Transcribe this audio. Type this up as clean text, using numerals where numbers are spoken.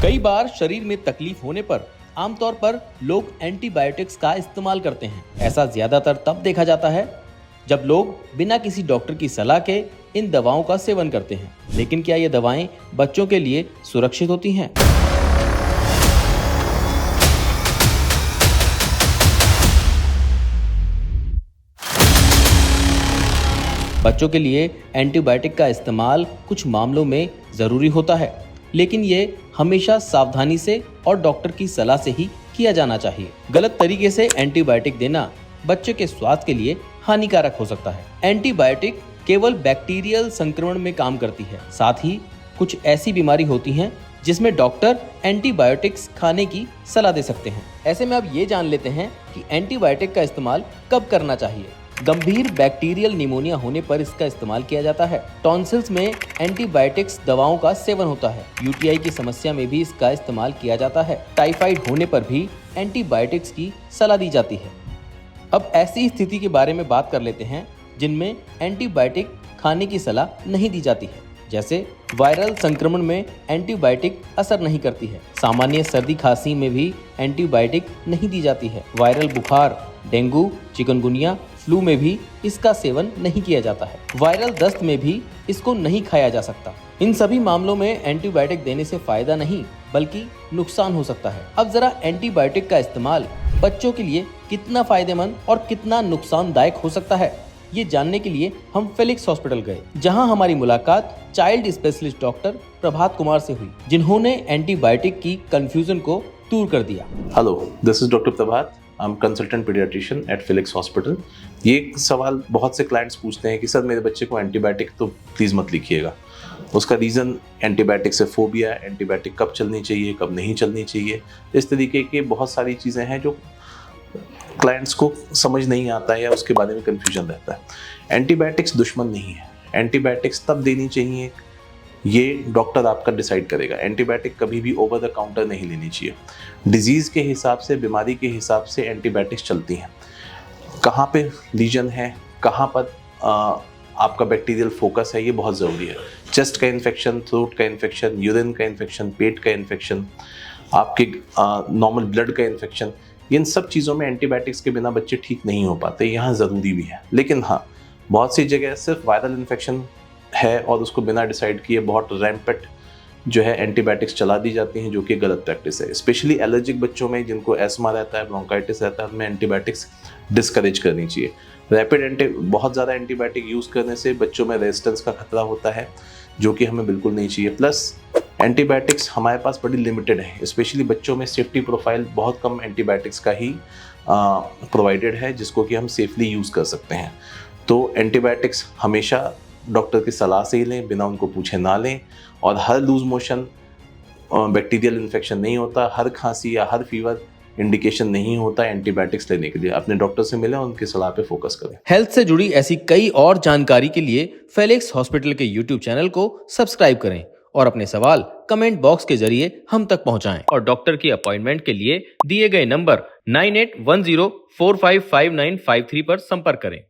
कई बार शरीर में तकलीफ होने पर आमतौर पर लोग एंटीबायोटिक्स का इस्तेमाल करते हैं। ऐसा ज्यादातर तब देखा जाता है जब लोग बिना किसी डॉक्टर की सलाह के इन दवाओं का सेवन करते हैं। लेकिन क्या ये दवाएं बच्चों के लिए सुरक्षित होती हैं? बच्चों के लिए एंटीबायोटिक का इस्तेमाल कुछ मामलों में जरूरी होता है, लेकिन ये हमेशा सावधानी से और डॉक्टर की सलाह से ही किया जाना चाहिए। गलत तरीके से एंटीबायोटिक देना बच्चे के स्वास्थ्य के लिए हानिकारक हो सकता है। एंटीबायोटिक केवल बैक्टीरियल संक्रमण में काम करती है। साथ ही कुछ ऐसी बीमारी होती हैं जिसमें डॉक्टर एंटीबायोटिक्स खाने की सलाह दे सकते हैं। ऐसे में अब ये जान लेते हैं कि एंटीबायोटिक का इस्तेमाल कब करना चाहिए। गंभीर बैक्टीरियल निमोनिया होने पर इसका इस्तेमाल किया जाता है। टॉन्सिल्स में एंटीबायोटिक्स दवाओं का सेवन होता है। यूटीआई की समस्या में भी इसका इस्तेमाल किया जाता है। टाइफाइड होने पर भी एंटीबायोटिक्स की सलाह दी जाती है। अब ऐसी स्थिति के बारे में बात कर लेते हैं जिनमें एंटीबायोटिक खाने की सलाह नहीं दी जाती है। जैसे वायरल संक्रमण में एंटीबायोटिक असर नहीं करती है। सामान्य सर्दी खांसी में भी एंटीबायोटिक नहीं दी जाती है। वायरल बुखार, डेंगू, चिकनगुनिया, फ्लू में भी इसका सेवन नहीं किया जाता है। वायरल दस्त में भी इसको नहीं खाया जा सकता। इन सभी मामलों में एंटीबायोटिक देने से फायदा नहीं बल्कि नुकसान हो सकता है। अब जरा एंटीबायोटिक का इस्तेमाल बच्चों के लिए कितना फायदेमंद और कितना नुकसानदायक हो सकता है, ये जानने के लिए हम फिलिक्स हॉस्पिटल गए, जहां हमारी मुलाकात child specialist doctor Prabhat Kumar से हुई, जिन्होंने एंटीबायोटिक की कंफ्यूजन को दूर कर दिया। Hello, this is doctor Prabhat. I am consultant paediatrician at Felix hospital. ये सवाल बहुत से क्लाइंट्स पूछते हैं कि सर मेरे बच्चे को एंटीबायोटिक तो प्लीज़ मत लिखिएगा। उसका रीज़न एंटीबायोटिक से फोबिया है, एंटीबायोटिक कब चलनी चाहिए, कब नहीं चलनी चाहिए। इस तरीके की बहुत सारी चीज़ें हैं जो क्लाइंट्स को समझ नहीं आता है या उसके बारे में कन्फ्यूजन रहता है। एंटीबायोटिक्स दुश्मन नहीं है। एंटीबायोटिक्स तब देनी चाहिए ये डॉक्टर आपका डिसाइड करेगा। एंटीबायोटिक कभी भी ओवर द काउंटर नहीं लेनी चाहिए। डिजीज़ के हिसाब से, बीमारी के हिसाब से एंटीबायोटिक्स चलती हैं। कहाँ पे लीजन है, कहाँ पर आपका बैक्टीरियल फोकस है, ये बहुत ज़रूरी है। चेस्ट का इन्फेक्शन, थ्रोट का इन्फेक्शन, यूरिन का इन्फेक्शन, पेट का इन्फेक्शन, आपके नॉर्मल ब्लड का इन्फेक्शन, इन सब चीज़ों में एंटीबायोटिक्स के बिना बच्चे ठीक नहीं हो पाते। यहाँ ज़रूरी भी है। लेकिन हाँ, बहुत सी जगह सिर्फ वायरल इन्फेक्शन है और उसको बिना डिसाइड किए बहुत रैम्पेट जो है एंटीबायोटिक्स चला दी जाती हैं, जो कि गलत प्रैक्टिस है। स्पेशली एलर्जिक बच्चों में जिनको एस्मा रहता है, ब्रोंकाइटिस रहता है, उनमें एंटीबायोटिक्स डिस्करेज करनी चाहिए। बहुत ज़्यादा एंटीबायोटिक यूज़ करने से बच्चों में रेजिस्टेंस का खतरा होता है, जो कि हमें बिल्कुल नहीं चाहिए। प्लस एंटीबायोटिक्स हमारे पास बड़ी लिमिटेड है। स्पेशली बच्चों में सेफ्टी प्रोफाइल बहुत कम एंटीबायोटिक्स का ही प्रोवाइडेड है, जिसको कि हम सेफली यूज़ कर सकते हैं। तो एंटीबायोटिक्स हमेशा डॉक्टर की सलाह से ही लें, बिना उनको पूछे ना लें। और हर लूज मोशन बैक्टीरियल इन्फेक्शन नहीं होता, हर खांसी या हर फीवर इंडिकेशन नहीं होता एंटीबायोटिक्स लेने के लिए। अपने डॉक्टर से मिलें और उनकी सलाह पे फोकस करें। हेल्थ से जुड़ी ऐसी कई और जानकारी के लिए फिलिक्स हॉस्पिटल के यूट्यूब चैनल को सब्सक्राइब करें और अपने सवाल कमेंट बॉक्स के जरिए हम तक पहुंचाएं। और डॉक्टर की अपॉइंटमेंट के लिए दिए गए नंबर 9810455953 पर संपर्क करें।